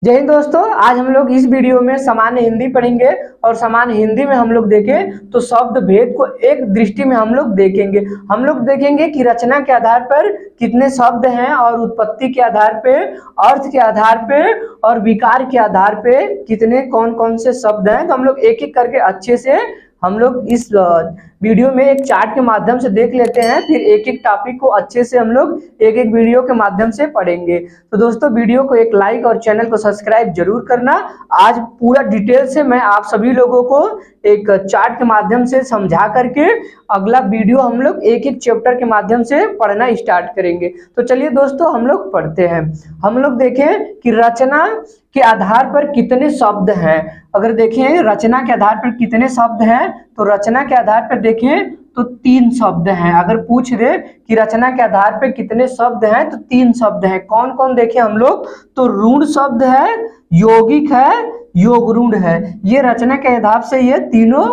जय हिंद दोस्तों। आज हम लोग इस वीडियो में सामान्य हिंदी पढ़ेंगे और सामान्य हिंदी में हम लोग देखें तो शब्द भेद को एक दृष्टि में हम लोग देखेंगे। हम लोग देखेंगे कि रचना के आधार पर कितने शब्द हैं और उत्पत्ति के आधार पे, अर्थ के आधार पे और विकार के आधार पे कितने कौन कौन से शब्द हैं। तो हम लोग एक एक करके अच्छे से हम लोग इस वीडियो में एक चार्ट के माध्यम से देख लेते हैं, फिर एक एक टॉपिक को अच्छे से हम लोग एक एक वीडियो के माध्यम से पढ़ेंगे। तो दोस्तों वीडियो को एक लाइक और चैनल को सब्सक्राइब जरूर करना। आज पूरा डिटेल से मैं आप सभी लोगों को एक चार्ट के माध्यम से समझा करके अगला वीडियो हम लोग एक एक चैप्टर के माध्यम से पढ़ना स्टार्ट करेंगे। तो चलिए दोस्तों हम लोग पढ़ते हैं। हम लोग देखें कि रचना के आधार पर कितने शब्द हैं। अगर देखें रचना के आधार पर कितने शब्द हैं तो रचना के आधार पर देखें तो 3 शब्द हैं। अगर पूछ दे कि रचना के आधार पर कितने शब्द हैं तो 3 शब्द हैं। कौन कौन देखें हम लोग तो ऋण शब्द है, यौगिक है, योगरूढ़ है। ये रचना के आधार से ये तीनों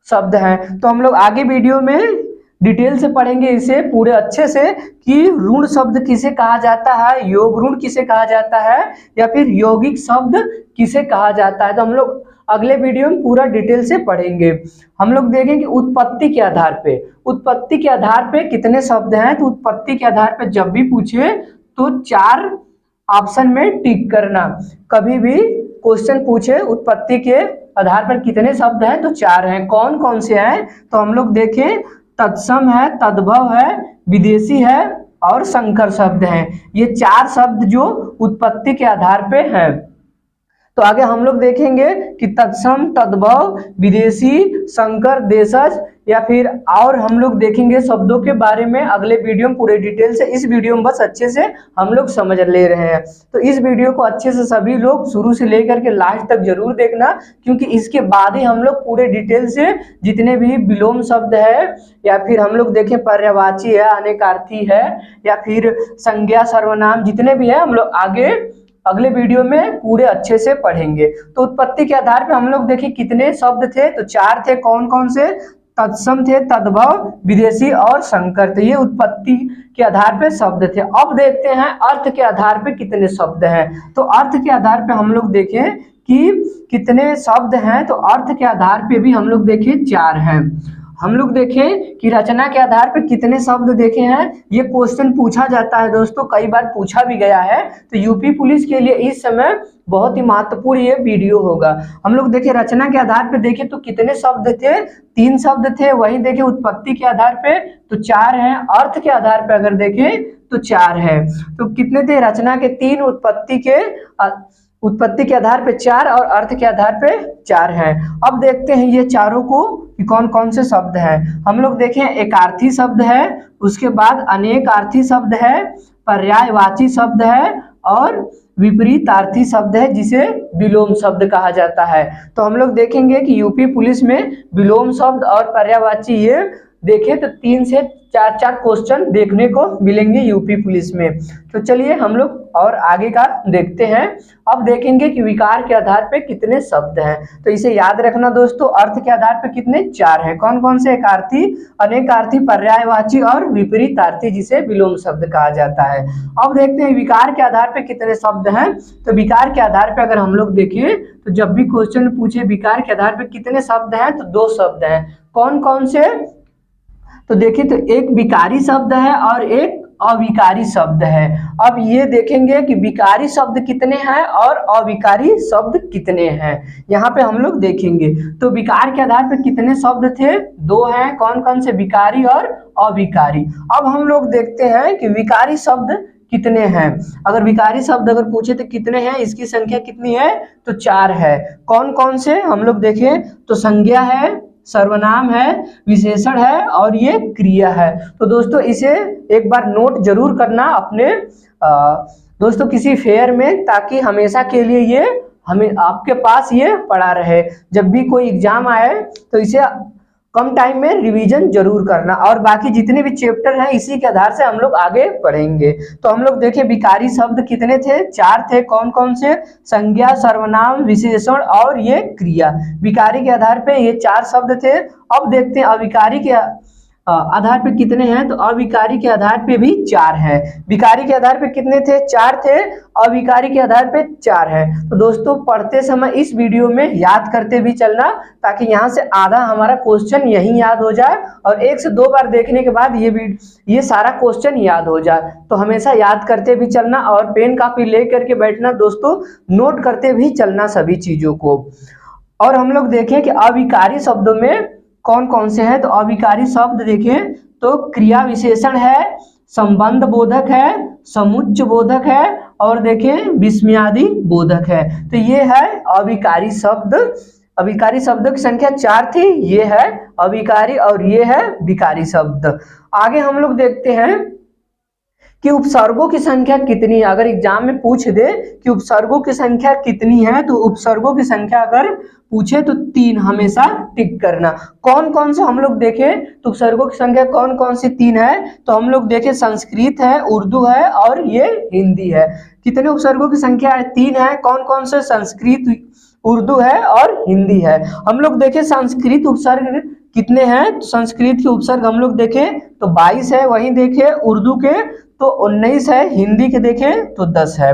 शब्द हैं। तो हम लोग आगे वीडियो में डिटेल से पढ़ेंगे इसे पूरे अच्छे से कि ऋण शब्द किसे कहा जाता है, योग ऋण किसे कहा जाता है या फिर यौगिक शब्द किसे कहा जाता है। तो हम लोग अगले वीडियो में पूरा डिटेल से पढ़ेंगे। हम लोग देखेंगे उत्पत्ति के आधार पे कितने शब्द हैं। तो उत्पत्ति के आधार पे जब भी पूछे तो 4 ऑप्शन में टिक करना। कभी भी क्वेश्चन पूछे उत्पत्ति के आधार पर कितने शब्द हैं तो 4 हैं। कौन कौन से हैं तो हम लोग देखें तत्सम है, तद्भव है, विदेशी है और संकर शब्द हैं। ये 4 शब्द जो उत्पत्ति के आधार पे हैं। तो आगे हम लोग देखेंगे कि तत्सम, तद्भव, विदेशी, संकर, देशज या फिर और हम लोग देखेंगे शब्दों के बारे में अगले वीडियो में पूरे डिटेल से। इस वीडियो में बस अच्छे से हम लोग समझ ले रहे हैं। तो इस वीडियो को अच्छे से सभी लोग शुरू से लेकर के लास्ट तक जरूर देखना, क्योंकि इसके बाद ही हम लोग पूरे डिटेल से जितने भी विलोम शब्द है या फिर हम लोग देखें पर्यायवाची है, अनेकार्थी है या फिर संज्ञा, सर्वनाम, जितने भी है हम लोग आगे अगले वीडियो में पूरे अच्छे से पढ़ेंगे। तो उत्पत्ति के आधार पे हम लोग देखें कितने शब्द थे तो 4 थे। कौन कौन से तत्सम थे, तद्भव, विदेशी और संकर थे। ये उत्पत्ति के आधार पे शब्द थे। अब देखते हैं अर्थ के आधार पे कितने शब्द हैं। तो अर्थ के आधार पे हम लोग देखें कि कितने शब्द हैं तो अर्थ के आधार पे भी हम लोग देखें 4 हैं। हम लोग देखें कि रचना के आधार पर कितने शब्द देखे हैं। ये क्वेश्चन पूछा जाता है दोस्तों, कई बार पूछा भी गया है। तो यूपी पुलिस के लिए इस समय बहुत ही महत्वपूर्ण ये वीडियो होगा। हम लोग देखें रचना के आधार पर देखें तो कितने शब्द थे, 3 शब्द थे। वही देखें उत्पत्ति के आधार पे तो 4 हैं। अर्थ के आधार पर अगर देखें तो 4 है। तो कितने थे रचना के 3, उत्पत्ति के आधार पे 4 और अर्थ के आधार पे 4 हैं। अब देखते हैं ये चारों को कि कौन कौन से शब्द हैं। हम लोग देखें एकार्थी शब्द है, उसके बाद अनेकार्थी शब्द है, पर्यायवाची शब्द है और विपरीतार्थी शब्द है जिसे विलोम शब्द कहा जाता है। तो हम लोग देखेंगे कि यूपी पुलिस में विलोम शब्द और पर्यायवाची ये देखें तो 3 से 4 क्वेश्चन देखने को मिलेंगे यूपी पुलिस में। तो चलिए हम लोग और आगे का देखते हैं। अब देखेंगे कि विकार के आधार पे कितने शब्द हैं। तो इसे याद रखना दोस्तों, अर्थ के आधार पे कितने 4 हैं। कौन कौन से एकार्थी, अनेकार्थी, पर्यायवाची और विपरीतार्थी जिसे विलोम शब्द कहा जाता है। अब देखते हैं विकार के आधार पे कितने शब्द हैं। तो विकार के आधार पे अगर हम लोग देखें तो जब भी क्वेश्चन पूछे विकार के आधार पे कितने शब्द हैं तो 2 शब्द हैं। कौन कौन से तो देखिए तो एक विकारी शब्द है और एक अविकारी शब्द है। अब ये देखेंगे कि विकारी शब्द कितने हैं और अविकारी शब्द कितने हैं। यहाँ पे हम लोग देखेंगे तो विकार के आधार पर कितने शब्द थे, 2 हैं। कौन कौन से विकारी और अविकारी। अब हम लोग देखते हैं कि विकारी शब्द कितने हैं। अगर विकारी शब्द अगर पूछे तो कितने हैं, इसकी संख्या कितनी है तो 4 है। कौन कौन से हम लोग देखें तो संज्ञा है, सर्वनाम है, विशेषण है और ये क्रिया है। तो दोस्तों इसे एक बार नोट जरूर करना अपने दोस्तों किसी फेयर में, ताकि हमेशा के लिए ये हमें आपके पास ये पड़ा रहे। जब भी कोई एग्जाम आए तो इसे कम टाइम में रिवीजन जरूर करना। और बाकी जितने भी चैप्टर हैं इसी के आधार से हम लोग आगे पढ़ेंगे। तो हम लोग देखें विकारी शब्द कितने थे, 4 थे। कौन कौन से, संज्ञा, सर्वनाम, विशेषण और ये क्रिया। विकारी के आधार पे ये 4 शब्द थे। अब देखते हैं अविकारी के आधार पे कितने हैं, तो अविकारी के आधार पे भी 4 है। विकारी के आधार पे कितने थे, 4 थे। अविकारी के आधार पे 4 है। तो दोस्तों पढ़ते समय इस वीडियो में याद करते भी चलना, ताकि यहाँ से आधा हमारा क्वेश्चन यही याद हो जाए और 1 से 2 बार देखने के बाद ये सारा क्वेश्चन याद हो जाए। तो हमेशा याद करते भी चलना और पेन कापी ले करके बैठना दोस्तों, नोट करते भी चलना सभी चीजों को। और हम लोग देखें कि अविकारी शब्दों में कौन कौन से हैं। तो अविकारी शब्द देखें तो क्रिया विशेषण है, संबंध बोधक है, समुच्चय बोधक है और देखें विस्मयादि बोधक है। तो ये है अविकारी शब्द। अविकारी शब्दों की संख्या 4 थी, ये है अविकारी और ये है विकारी शब्द। आगे हम लोग देखते हैं कि उपसर्गों की संख्या कितनी है। अगर एग्जाम में पूछ दे कि उपसर्गों की संख्या कितनी है, तो उपसर्गों की संख्या अगर पूछे तो 3 हमेशा टिक करना। कौन कौन से हम लोग देखें तो उपसर्गों की संख्या कौन कौन सी 3 है, तो हम लोग देखें संस्कृत है, उर्दू है और ये हिंदी है। कितने उपसर्गों की संख्या है, 3 है। कौन कौन से, संस्कृत, उर्दू है और हिंदी है। हम लोग देखें संस्कृत उपसर्ग कितने हैं, तो संस्कृत के उपसर्ग हम लोग देखें तो 22 है। वहीं देखें उर्दू के तो 19 है, हिंदी के देखें तो 10 है।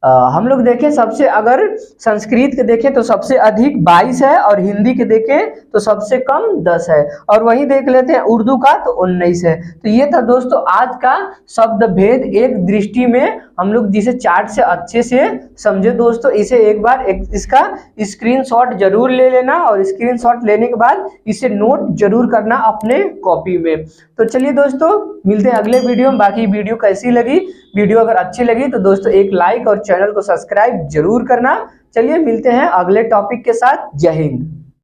हम लोग देखें सबसे, अगर संस्कृत के देखें तो सबसे अधिक 22 है और हिंदी के देखें तो सबसे कम 10 है। और वहीं देख लेते हैं उर्दू का तो 19 है। तो ये था दोस्तों आज का शब्द भेद एक दृष्टि में, हम लोग जिसे चार्ट से अच्छे से समझे दोस्तों। इसे एक बार इसका स्क्रीनशॉट जरूर ले लेना और स्क्रीनशॉट लेने के बाद इसे नोट जरूर करना अपने कॉपी में। तो चलिए दोस्तों मिलते हैं अगले वीडियो में। बाकी वीडियो कैसी लगी, वीडियो अगर अच्छी लगी तो दोस्तों एक लाइक और चैनल को सब्सक्राइब जरूर करना। चलिए मिलते हैं अगले टॉपिक के साथ। जय हिंद।